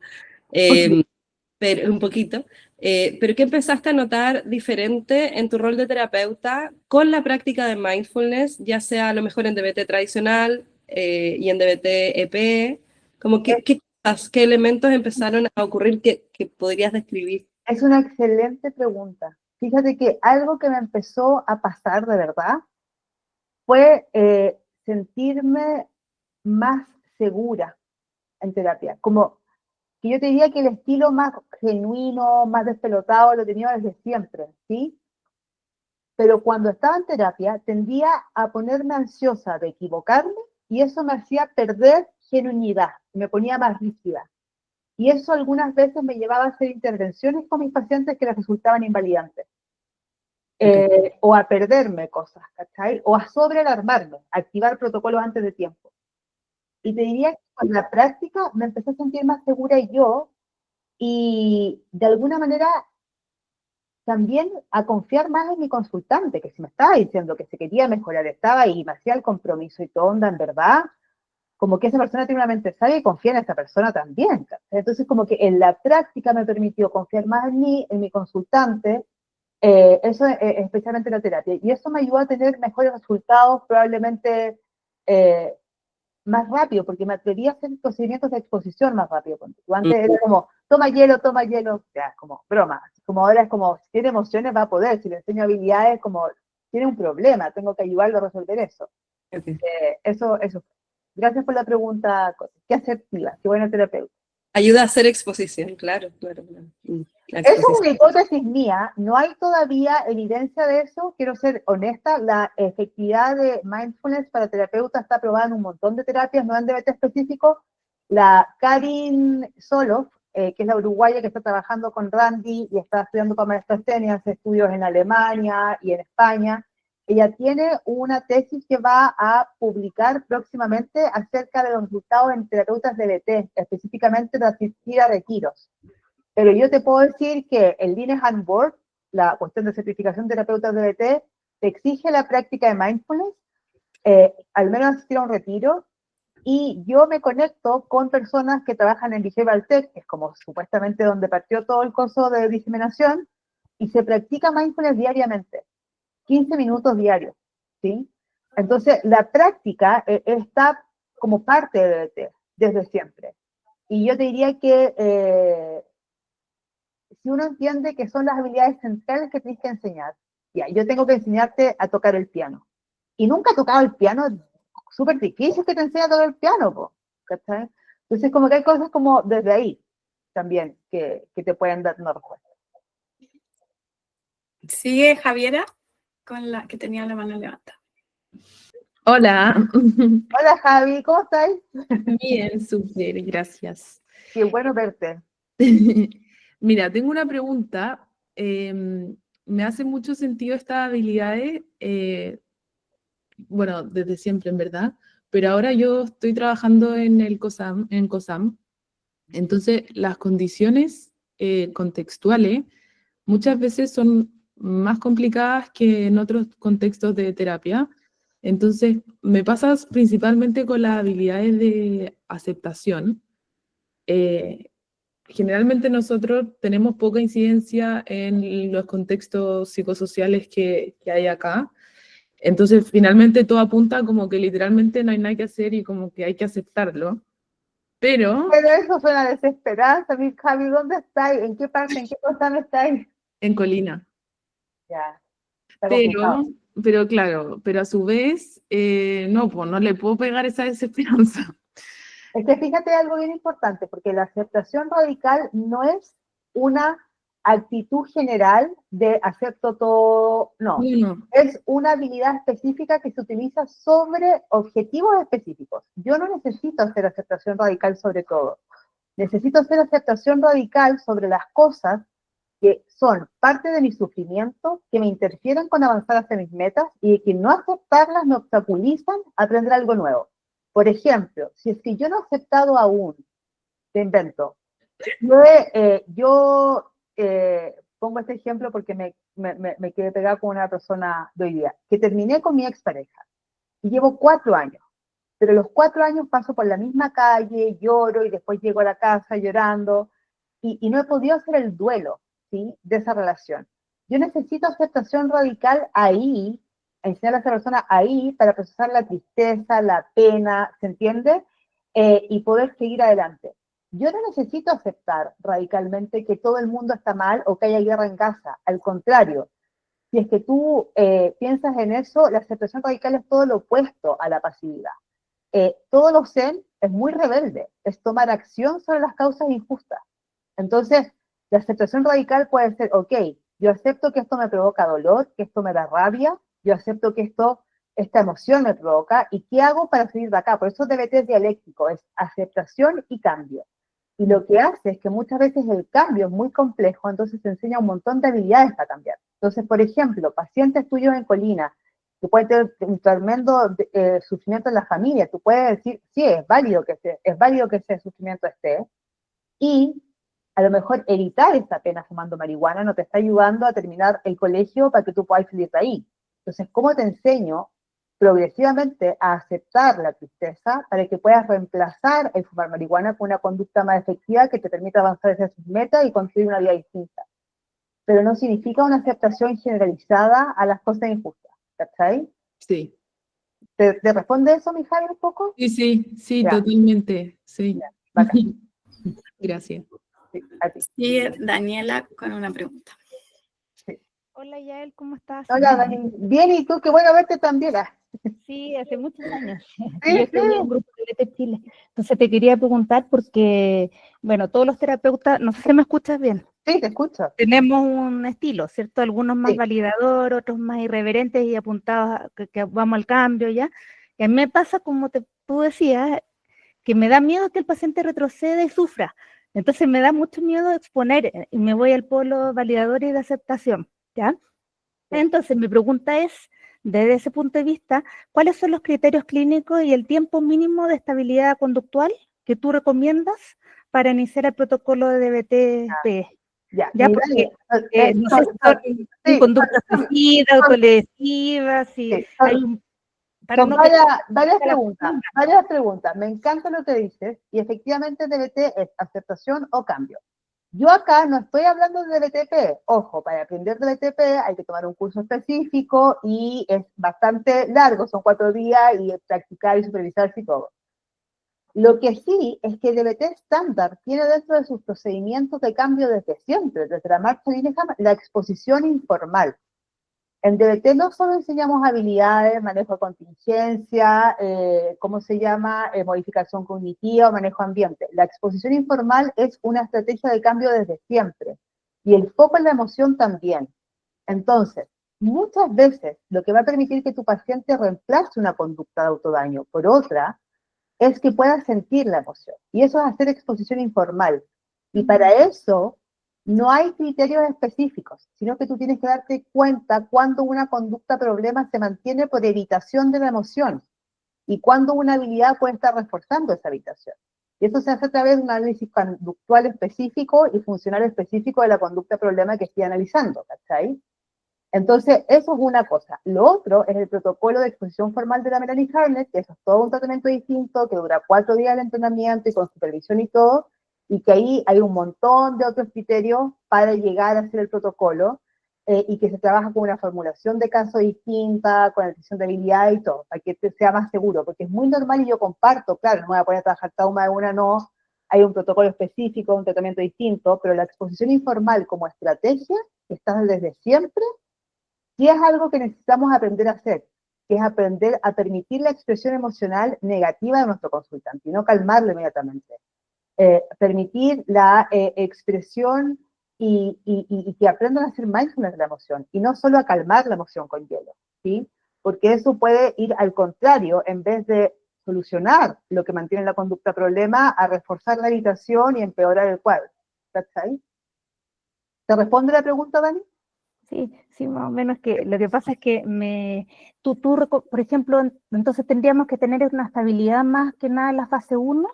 Pero un poquito, pero ¿qué empezaste a notar diferente en tu rol de terapeuta con la práctica de mindfulness, ya sea a lo mejor en DBT tradicional y en DBT EP? Como qué cosas, qué elementos empezaron a ocurrir que podrías describir? Es una excelente pregunta. Fíjate que algo que me empezó a pasar de verdad fue sentirme más segura en terapia. Como que yo te diría que el estilo más genuino, más despelotado, lo tenía desde siempre, ¿sí? Pero cuando estaba en terapia tendía a ponerme ansiosa de equivocarme y eso me hacía perder genuinidad, me ponía más rígida. Y eso algunas veces me llevaba a hacer intervenciones con mis pacientes que les resultaban invalidantes. O a perderme cosas, ¿cachai? O a sobrealarmarme, a activar protocolos antes de tiempo. Y te diría que con la práctica me empecé a sentir más segura yo y de alguna manera también a confiar más en mi consultante, que si me estaba diciendo que se quería mejorar, estaba ahí, me hacía el compromiso y todo, onda, en verdad, como que esa persona tiene una mente sabia y confía en esa persona también. ¿Cachai? Entonces, como que en la práctica me permitió confiar más en mí, en mi consultante, eso especialmente en la terapia. Y eso me ayudó a tener mejores resultados, probablemente más rápido, porque me atreví a hacer procedimientos de exposición más rápido. Antes era como, toma hielo, ya, como broma. Como ahora es como, si tiene emociones va a poder, si le enseño habilidades, como, tiene un problema, tengo que ayudarlo a resolver eso. Okay. Eso. Gracias por la pregunta, qué asertiva, qué buena terapeuta. Ayuda a hacer exposición, claro. La Eso es exposición. una hipótesis mía, no hay todavía evidencia de eso, quiero ser honesta, la efectividad de mindfulness para terapeutas está probada en un montón de terapias, no en DBT específico. La Karin Soloff, que es la uruguaya que está trabajando con Randy y está estudiando para maestría, hace estudios en Alemania y en España, ella tiene una tesis que va a publicar próximamente acerca de los resultados en terapeutas DBT, específicamente de asistir a retiros. Pero yo te puedo decir que el Linehan Board, la cuestión de certificación de terapeutas DBT, te exige la práctica de mindfulness, al menos asistir a un retiro, y yo me conecto con personas que trabajan en Behavioral Tech, que es como supuestamente donde partió todo el curso de diseminación, y se practica mindfulness diariamente, 15 minutos diarios, ¿sí? Entonces, la práctica está como parte de DBT, desde siempre. Y yo te diría que si uno entiende que son las habilidades centrales que tienes que enseñar, ya, yo tengo que enseñarte a tocar el piano. Y nunca he tocado el piano, súper difícil que te enseñe a tocar el piano, ¿cachai? Entonces, como que hay cosas como desde ahí también que te pueden dar una respuesta. Sigue Javiera, con la que tenía la mano levantada. Hola. Hola Javi, ¿cómo estás? Bien, súper, gracias. Qué bueno verte. Mira, tengo una pregunta. Me hace mucho sentido estas habilidades, bueno, desde siempre en verdad, pero ahora yo estoy trabajando en el COSAM, entonces las condiciones contextuales muchas veces son más complicadas que en otros contextos de terapia. Entonces, me pasa principalmente con las habilidades de aceptación. generalmente nosotros tenemos poca incidencia en los contextos psicosociales que hay acá. Entonces, finalmente todo apunta como que literalmente no hay nada que hacer y como que hay que aceptarlo. Pero Pero eso suena a desesperanza, mi Javi, ¿dónde estáis? ¿En qué parte, en qué cosa no estáis? en Colina. Ya, está complicado. Pero claro, pero a su vez, no, pues no le puedo pegar esa desesperanza. Es que fíjate algo bien importante, porque la aceptación radical no es una actitud general de acepto todo, no. No, Es una habilidad específica que se utiliza sobre objetivos específicos. Yo no necesito hacer aceptación radical sobre todo. Necesito hacer aceptación radical sobre las cosas que son parte de mi sufrimiento, que me interfieren con avanzar hacia mis metas y que no aceptarlas me obstaculizan a aprender algo nuevo. Por ejemplo, si es que yo no he aceptado aún, te invento, pongo este ejemplo porque me quedé pegada con una persona de hoy día, que terminé con mi expareja y llevo 4 años, pero los 4 años paso por la misma calle, lloro y después llego a la casa llorando y no he podido hacer el duelo, ¿sí?, de esa relación. Yo necesito aceptación radical ahí, enseñar a esa persona ahí para procesar la tristeza, la pena, ¿se entiende? Y poder seguir adelante. Yo no necesito aceptar radicalmente que todo el mundo está mal o que haya guerra en Gaza. Al contrario, si es que tú piensas en eso, la aceptación radical es todo lo opuesto a la pasividad. Todo lo zen es muy rebelde, es tomar acción sobre las causas injustas. Entonces, la aceptación radical puede ser, ok, yo acepto que esto me provoca dolor, que esto me da rabia, yo acepto que esta emoción me provoca, ¿y qué hago para salir de acá? Por eso DBT es dialéctico, es aceptación y cambio. Y lo que hace es que muchas veces el cambio es muy complejo, entonces te enseña un montón de habilidades para cambiar. Entonces, por ejemplo, pacientes tuyos en Colina, que pueden tener un tremendo sufrimiento en la familia, tú puedes decir, sí, es válido que ese sufrimiento esté, y a lo mejor evitar esa pena fumando marihuana no te está ayudando a terminar el colegio para que tú puedas salir de ahí. Entonces, ¿cómo te enseño progresivamente a aceptar la tristeza para que puedas reemplazar el fumar marihuana con una conducta más efectiva que te permita avanzar hacia sus metas y construir una vida distinta? Pero no significa una aceptación generalizada a las cosas injustas, ¿cachai? sí. ¿Te responde eso, Mijail, un poco? Sí, Ya. totalmente, sí. Ya, bacán. Gracias. Sí, a ti. Y Daniela con una pregunta. Hola Yael, ¿cómo estás? Hola, Dani. Bien, ¿y tú? Qué bueno verte también. Sí, hace muchos años. Sí, Yo estoy en un grupo de DBT Chile. Entonces te quería preguntar porque, bueno, todos los terapeutas, no sé si me escuchas bien, sí, te escucho. tenemos un estilo, ¿cierto? Algunos más Sí. validador, otros más irreverentes y apuntados a que vamos al cambio ya. Y a mí me pasa, como tú decías, que me da miedo que el paciente retroceda y sufra. Entonces me da mucho miedo exponer y me voy al polo validador y de aceptación, ¿ya? Entonces, mi pregunta es, desde ese punto de vista, ¿cuáles son los criterios clínicos y el tiempo mínimo de estabilidad conductual que tú recomiendas para iniciar el protocolo de DBT-P? Ya, Ya, mira, porque no sé si son sí, conductas suicidas, autolesivas, si sí, hay un... Para son no varias preguntas. Me encanta lo que dices y efectivamente DBT es aceptación o cambio. Yo acá no estoy hablando de DBTP. Ojo, para aprender DBTP hay que tomar un curso específico y es bastante largo, son 4 días y practicar y supervisarse y todo. Lo que sí es que DBT estándar tiene dentro de sus procedimientos de cambio desde siempre, desde la marcha Linehan, la exposición informal. En DBT no solo enseñamos habilidades, manejo de contingencia, modificación cognitiva o manejo ambiente. La exposición informal es una estrategia de cambio desde siempre. Y el foco en la emoción también. Entonces, muchas veces lo que va a permitir que tu paciente reemplace una conducta de autodaño por otra es que pueda sentir la emoción. Y eso es hacer exposición informal. Y para eso no hay criterios específicos, sino que tú tienes que darte cuenta cuando una conducta problema se mantiene por evitación de la emoción y cuando una habilidad puede estar reforzando esa evitación. Y eso se hace a través de un análisis conductual específico y funcional específico de la conducta problema que estoy analizando, ¿cachai? Entonces, eso es una cosa. Lo otro es el protocolo de exposición formal de la Melanie Harnett, que eso es todo un tratamiento distinto, que dura 4 días de entrenamiento y con supervisión y todo, y que ahí hay un montón de otros criterios para llegar a hacer el protocolo, y que se trabaja con una formulación de caso distinta, con la decisión de habilidad y todo, para que sea más seguro, porque es muy normal y yo comparto, claro, no me voy a poner a trabajar trauma de una, no, hay un protocolo específico, un tratamiento distinto, pero la exposición informal como estrategia, que está desde siempre, sí es algo que necesitamos aprender a hacer, que es aprender a permitir la expresión emocional negativa de nuestro consultante y no calmarlo inmediatamente. Permitir la expresión y que aprendan a hacer mindfulness de la emoción y no solo a calmar la emoción con hielo, ¿sí? Porque eso puede ir al contrario, en vez de solucionar lo que mantiene la conducta problema, a reforzar la irritación y empeorar el cuadro. ¿Cachai? ¿Te responde la pregunta, Dani? Sí, sí, más o menos que lo que pasa es que por ejemplo, entonces tendríamos que tener una estabilidad más que nada en la fase 1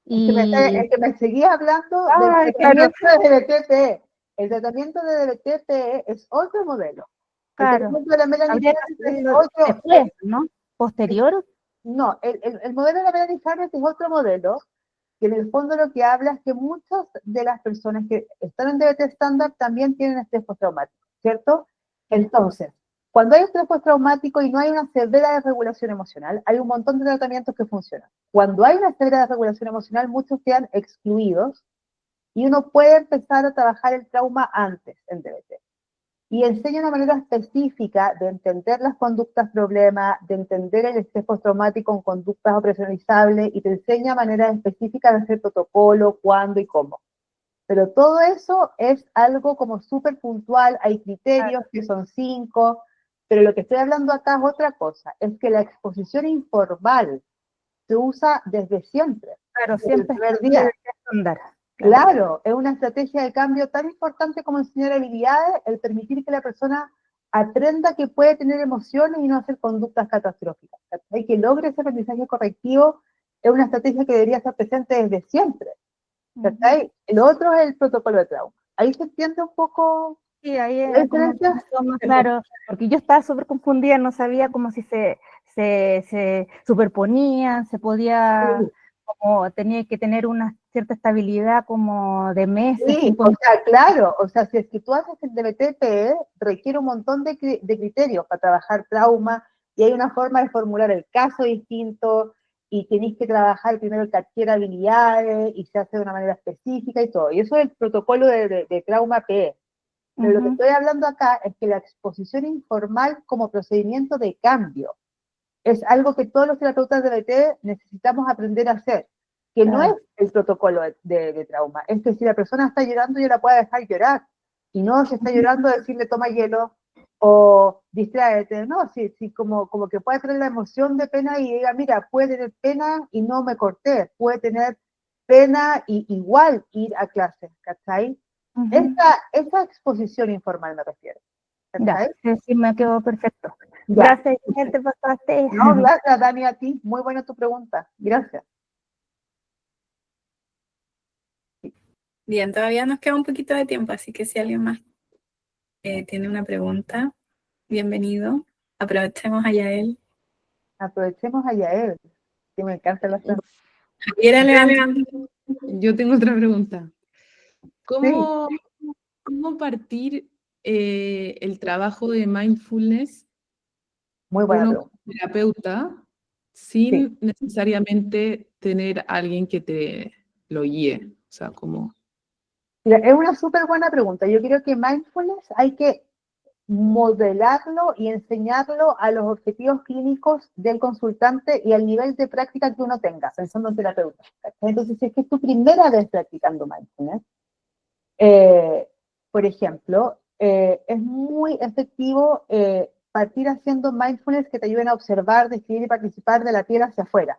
El que me seguía hablando del claro, tratamiento de DBT. El tratamiento de DBT es otro modelo. El claro. tratamiento de la Melanie Habría que Harris es hacerlo otro. después, ¿no? Posterior. No, el modelo de la Melanie Harris es otro modelo, que en el fondo lo que habla es que muchas de las personas que están en DBT estándar también tienen estrés postraumático, ¿cierto? Entonces, cuando hay estrés postraumático y no hay una severa desregulación emocional, hay un montón de tratamientos que funcionan. Cuando hay una severa desregulación emocional, muchos quedan excluidos y uno puede empezar a trabajar el trauma antes en DBT. Y enseña una manera específica de entender las conductas problema, de entender el estrés postraumático en conductas operacionalizables y te enseña maneras específicas de hacer protocolo, cuándo y cómo. Pero todo eso es algo como súper puntual, hay criterios que son 5, pero lo que estoy hablando acá es otra cosa, es que la exposición informal se usa desde siempre. Claro, desde siempre el primer día. estándar. Claro, es una estrategia de cambio tan importante como enseñar habilidades, el permitir que la persona aprenda que puede tener emociones y no hacer conductas catastróficas. ¿Cachai? Que logre ese aprendizaje correctivo es una estrategia que debería estar presente desde siempre. ¿Cachai? Lo otro es el protocolo de trauma. Ahí se entiende un poco Sí, ahí la es como diferencia. más claro, porque yo estaba súper confundida, no sabía como si se superponían, se podía, como tenía que tener una cierta estabilidad como de meses. Sí, o sea, claro, o sea, si es que tú haces el DBT-PE, requiere un montón de criterios para trabajar trauma, y hay una forma de formular el caso distinto, y tenéis que trabajar primero el caché de habilidades, y se hace de una manera específica y todo. Y eso es el protocolo de trauma PE. Pero lo que estoy hablando acá es que la exposición informal como procedimiento de cambio es algo que todos los terapeutas de DBT necesitamos aprender a hacer, que no es el protocolo de trauma, es que si la persona está llorando yo la puedo dejar llorar, y no si está llorando decirle toma hielo o distráete, no, si como que puede tener la emoción de pena y diga, mira, puede tener pena y no me corté, puede tener pena y igual ir a clases, ¿cachai? Esa exposición informal me refiero. Ya, sí, me quedó perfecto. Ya. Gracias, gente, pasaste. No, gracias, Dani, a ti. Muy buena tu pregunta. Gracias. Bien, todavía nos queda un poquito de tiempo, así que si alguien más tiene una pregunta, bienvenido. Aprovechemos a Yael. Aprovechemos a Yael, que me encanta la pregunta. Javiera levantando. Yo tengo otra pregunta. ¿Cómo partir el trabajo de mindfulness Muy buena uno pregunta. como terapeuta sin necesariamente tener a alguien que te lo guíe? O sea, como... Mira, es una súper buena pregunta. Yo creo que mindfulness hay que modelarlo y enseñarlo a los objetivos clínicos del consultante y al nivel de práctica que uno tenga, pensando en terapeuta. Entonces, si es que es tu primera vez practicando mindfulness, por ejemplo, es muy efectivo partir haciendo mindfulness que te ayuden a observar, describir y participar de la piel hacia afuera.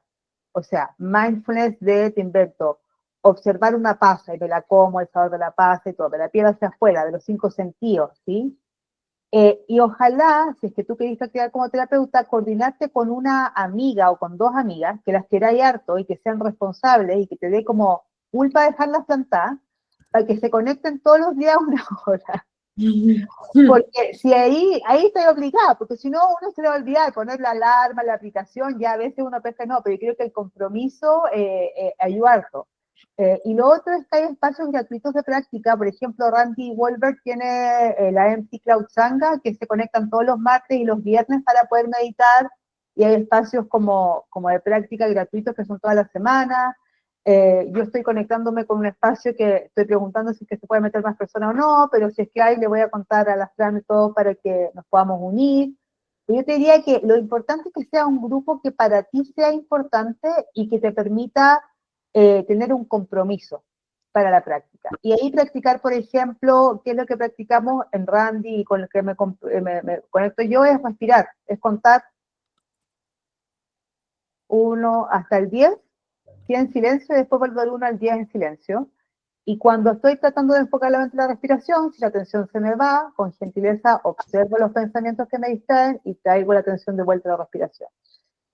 O sea, mindfulness te invento, observar una pasa y verla como, el sabor de la pasa y todo, de la piel hacia afuera, de los 5 sentidos, ¿sí? Y ojalá, si es que tú querés practicar como terapeuta, coordinarte con una amiga o con 2 amigas que las queráis harto y que sean responsables y que te dé como culpa dejarlas plantadas, para que se conecten todos los días 1 hora. Porque si ahí estoy obligada, porque si no uno se le va a olvidar poner la alarma, la aplicación, ya a veces uno pesca, no, pero yo creo que el compromiso ayuda harto. Y lo otro es que hay espacios gratuitos de práctica. Por ejemplo, Randy Wolver tiene la Empty Cloud Sangha, que se conectan todos los martes y los viernes para poder meditar, y hay espacios como de práctica gratuitos que son todas las semanas. Yo estoy conectándome con un espacio que estoy preguntando si es que se puede meter más personas o no, pero si es que hay, le voy a contar a las Fran y todo para que nos podamos unir. Yo te diría que lo importante es que sea un grupo que para ti sea importante y que te permita tener un compromiso para la práctica. Y ahí practicar, por ejemplo, qué es lo que practicamos en Randy y con lo que me conecto yo, es respirar, es contar 1 hasta el 10, 100 en silencio, y después volver 1 al 10 en silencio. Y cuando estoy tratando de enfocar la mente en la respiración, si la atención se me va, con gentileza observo los pensamientos que me distraen y traigo la atención de vuelta a la respiración.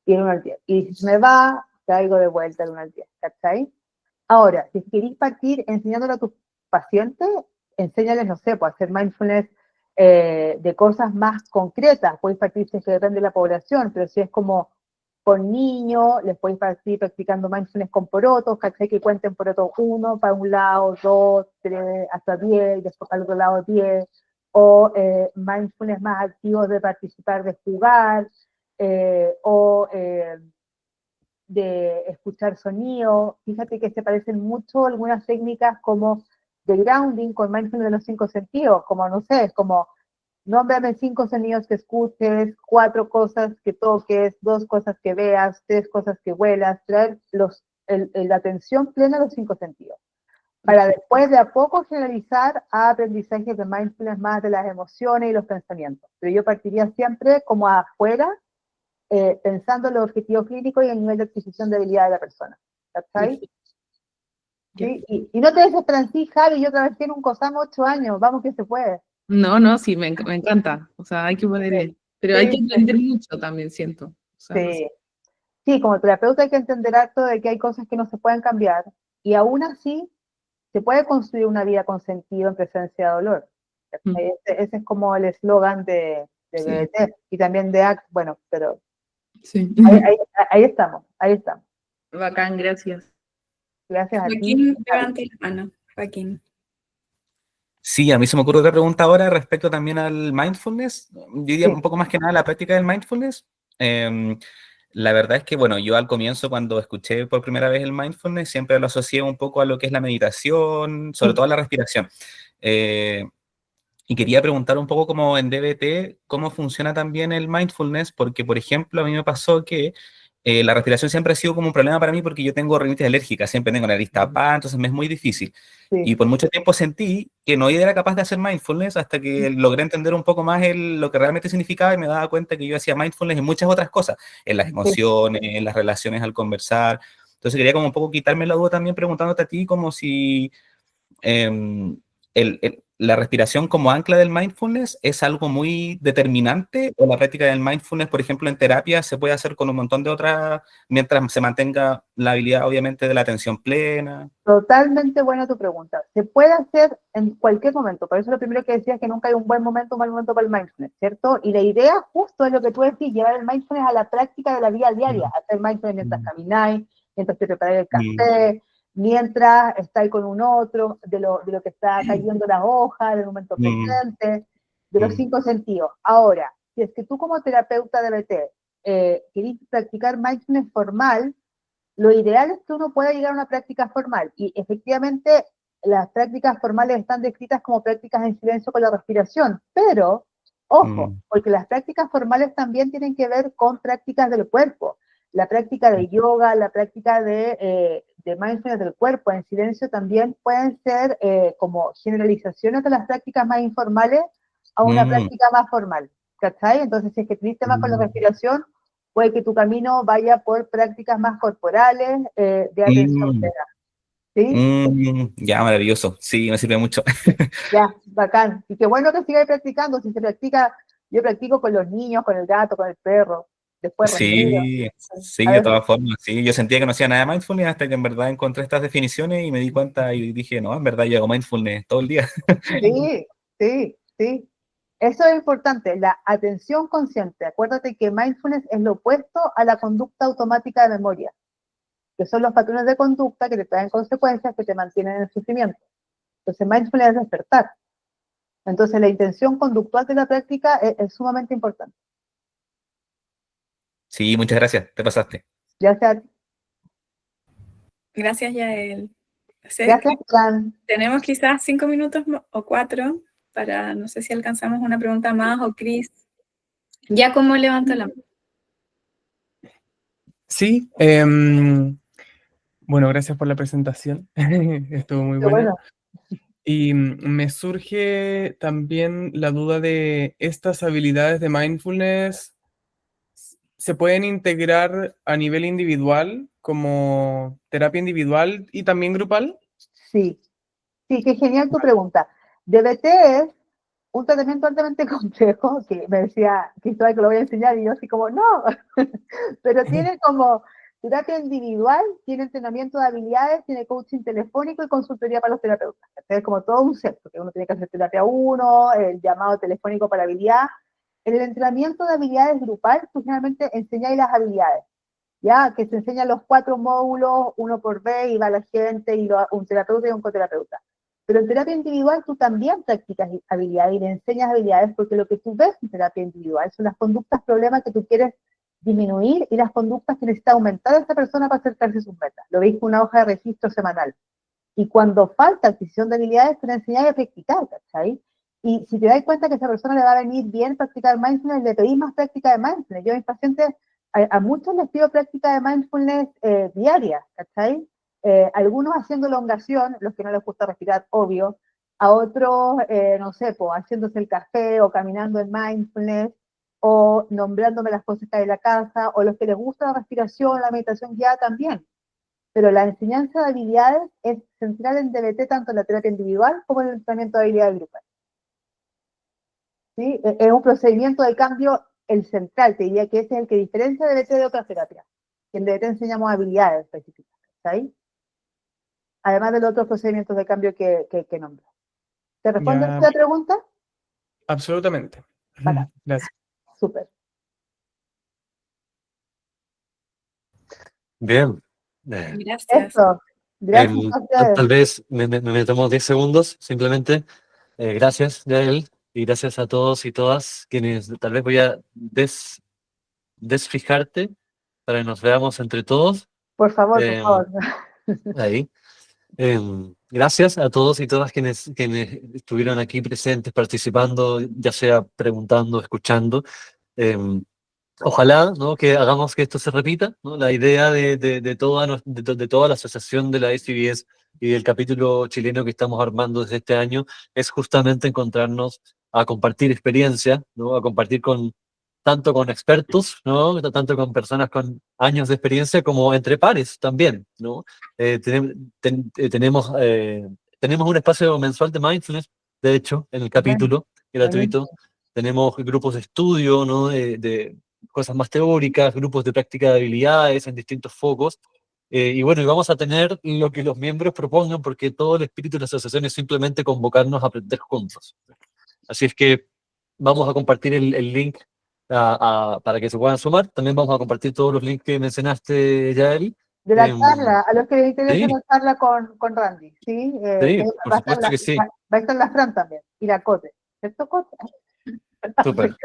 Y el 1 al 10. Y si se me va, traigo de vuelta el 1 al 10. ¿Cachai? Ahora, si queréis partir enseñándole a tus pacientes, enséñales, no sé, pues hacer mindfulness de cosas más concretas. Podéis partir, si es que depende de la población, pero si es como con niños, les podéis partir practicando mindfulness con porotos, ¿cachai? Que cuenten porotos 1 para un lado, 2, 3, hasta 10, y después para el otro lado 10, o mindfulness más activos de participar, de jugar, o de escuchar sonido. Fíjate que se parecen mucho algunas técnicas como de grounding con mindfulness de los 5 sentidos, como, no sé, como nómbrame 5 sonidos que escuches, 4 cosas que toques, 2 cosas que veas, 3 cosas que huelas, traer la atención plena a los 5 sentidos, para después de a poco generalizar a aprendizajes de mindfulness más de las emociones y los pensamientos. Pero yo partiría siempre como afuera, pensando en los objetivos clínicos y el nivel de adquisición de habilidad de la persona. ¿Cachai? ¿Sí? Y no te desesperan, sí, Javi, yo trabajé en un COSAM 8 años, vamos que se puede. No, no, sí, me encanta. O sea, hay que ponerle. Pero hay que Sí, entender mucho también, siento. O sea, no sé. sí. Sí, como terapeuta hay que entender harto de que hay cosas que no se pueden cambiar, y aún así se puede construir una vida con sentido en presencia de dolor. Ese es como el eslogan de Sí. BBT, y también de ACT, bueno, pero Sí. ahí estamos, ahí estamos. Bacán, gracias. Gracias a ti. Joaquín, levante la mano. Joaquín. Sí, a mí se me ocurre otra pregunta ahora respecto también al mindfulness. Yo diría Sí. un poco más que nada la práctica del mindfulness. La verdad es que, bueno, yo al comienzo, cuando escuché por primera vez el mindfulness, siempre lo asocié un poco a lo que es la meditación, sobre todo a la respiración. Y quería preguntar un poco como en DBT, cómo funciona también el mindfulness, porque, por ejemplo, a mí me pasó que la respiración siempre ha sido como un problema para mí porque yo tengo rinitis alérgica, siempre tengo la nariz tapada, entonces me es muy difícil. Sí. Y por mucho tiempo sentí que no era capaz de hacer mindfulness hasta que logré entender un poco más lo que realmente significaba y me daba cuenta que yo hacía mindfulness en muchas otras cosas, en las emociones, en las relaciones al conversar. Entonces quería como un poco quitarme la duda también preguntándote a ti como si la respiración como ancla del mindfulness es algo muy determinante, o la práctica del mindfulness, por ejemplo, en terapia se puede hacer con un montón de otras, mientras se mantenga la habilidad, obviamente, de la atención plena. Totalmente buena tu pregunta. Se puede hacer en cualquier momento. Por eso lo primero que decía es que nunca hay un buen momento, un mal momento para el mindfulness, ¿cierto? Y la idea justo es lo que tú decís, llevar el mindfulness a la práctica de la vida diaria. Hacer mindfulness mientras camináis, mientras te preparáis el café, mientras estáis con un otro, de lo que está cayendo las hojas, del momento presente, de los 5 sentidos. Ahora, si es que tú como terapeuta de BT querés practicar mindfulness formal, lo ideal es que uno pueda llegar a una práctica formal, y efectivamente las prácticas formales están descritas como prácticas en silencio con la respiración, pero, ojo, porque las prácticas formales también tienen que ver con prácticas del cuerpo. La práctica de yoga, la práctica de mindfulness del cuerpo en silencio también pueden ser como generalizaciones de las prácticas más informales a una práctica más formal, ¿cachai? Entonces, si es que tenés temas con la respiración, puede que tu camino vaya por prácticas más corporales, de atención plena. ¿Sí? Ya, maravilloso. Sí, me sirve mucho. Ya, bacán. Y qué bueno que sigáis practicando. Si se practica, yo practico con los niños, con el gato, con el perro. Después respiro. Sí, de todas formas, sí. Yo sentía que no hacía nada de mindfulness hasta que en verdad encontré estas definiciones y me di cuenta y dije, no, en verdad yo hago mindfulness todo el día. Sí, sí, sí. Eso es importante, la atención consciente. Acuérdate que mindfulness es lo opuesto a la conducta automática de memoria. que son los patrones de conducta que te traen consecuencias que te mantienen en el sufrimiento. Entonces, mindfulness es despertar. Entonces, la intención conductual de la práctica es sumamente importante. Sí, muchas gracias, te pasaste. Gracias, Gracias, Yael. Sé gracias, que Fran. tenemos quizás 5 minutos o 4 para, no sé si alcanzamos una pregunta más o Cris. ¿Ya cómo levanta la mano? Sí, bueno, gracias por la presentación. Estuvo muy Qué buena. bueno. Y me surge también la duda de estas habilidades de mindfulness, ¿se pueden integrar a nivel individual como terapia individual y también grupal? Sí, sí, qué genial tu pregunta. DBT es un tratamiento altamente complejo, que me decía Cristóbal que lo voy a enseñar, y yo así como, no, pero tiene como terapia individual, tiene entrenamiento de habilidades, tiene coaching telefónico y consultoría para los terapeutas. Es como todo un set, porque uno tiene que hacer terapia 1, el llamado telefónico para habilidad. En el entrenamiento de habilidades grupal, tú generalmente enseñáis las habilidades, ¿ya? Que se enseñan los 4 módulos, uno por vez, y va la gente, y un terapeuta y un coterapeuta. Pero en terapia individual tú también practicas habilidades y le enseñas habilidades, porque lo que tú ves en terapia individual son las conductas problemas que tú quieres disminuir y las conductas que necesita aumentar a esa persona para acercarse a sus metas. Lo veis con una hoja de registro semanal. Y cuando falta adquisición de habilidades, tú le enseñas a practicar, ¿cachai? Y si te das cuenta que a esa persona le va a venir bien practicar mindfulness, le pedís más práctica de mindfulness. Yo a mis pacientes, a muchos les pido práctica de mindfulness diaria, ¿cachai? Algunos haciendo elongación, los que no les gusta respirar, obvio, a otros, no sé, haciéndose el café o caminando en mindfulness, o nombrándome las cosas que hay en la casa, o los que les gusta la respiración, la meditación guiada también. Pero la enseñanza de habilidades es central en DBT, tanto en la terapia individual como en el entrenamiento de habilidades grupales. ¿Sí? Es un procedimiento de cambio el central, te diría que ese es el que diferencia DBT de otras terapias. En DBT enseñamos habilidades específicas, ¿sí? Además de los otros procedimientos de cambio que nombro. ¿Te responde Ya, la pregunta? absolutamente. Bacán. Gracias. Súper. Bien. Gracias. Eso. Gracias Em, a ustedes. tal vez me tomo 10 segundos, simplemente. Gracias, Yael, y gracias a todos y todas quienes tal vez voy a desfijarte para que nos veamos entre todos. Por favor, por Em, favor. ahí. Gracias a todos y todas quienes estuvieron aquí presentes, participando, ya sea preguntando, escuchando. Em, Ojalá, ¿no?, que hagamos que esto se repita, ¿no? La idea de toda la asociación de la SCBS y del capítulo chileno que estamos armando desde este año es justamente encontrarnos a compartir experiencia, ¿no? A compartir tanto con expertos, ¿no? Tanto con personas con años de experiencia como entre pares también, ¿no? Tenemos un espacio mensual de mindfulness, de hecho, en el capítulo gratuito. Tenemos grupos de estudio, ¿no? De cosas más teóricas, grupos de práctica de habilidades en distintos focos. Y bueno, y vamos a tener lo que los miembros propongan, porque todo el espíritu de la asociación es simplemente convocarnos a aprender juntos. Así es que vamos a compartir el link para que se puedan sumar. También vamos a compartir todos los links que mencionaste, Yael. De la charla, a los que les interesa Sí, la charla con Randy, ¿sí? sí, por Va a estar supuesto que sí. va a estar la Fran también, y la Cote. ¿Cierto, Cote? Súper,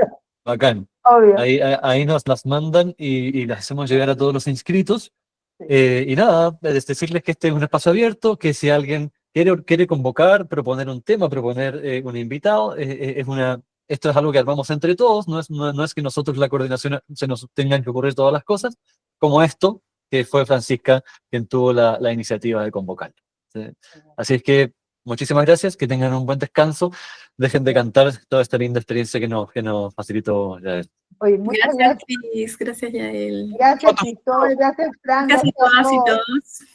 bacán. Obvio. Ahí nos las mandan y las hacemos llegar a todos los inscritos. Sí. Y nada, es decirles que este es un espacio abierto, que si alguien quiere convocar, proponer un tema, proponer un invitado, esto es algo que armamos entre todos, no es que nosotros la coordinación se nos tengan que ocurrir todas las cosas, como esto, que fue Francisca quien tuvo la iniciativa de convocar. ¿Sí? Así es que muchísimas gracias, que tengan un buen descanso, dejen de cantar toda esta linda experiencia que nos facilitó Yael. Oye, muchas Gracias, gracias. Cris. Gracias, Yael. Gracias, Cristóbal. Gracias, Fran. Gracias a todas y todos.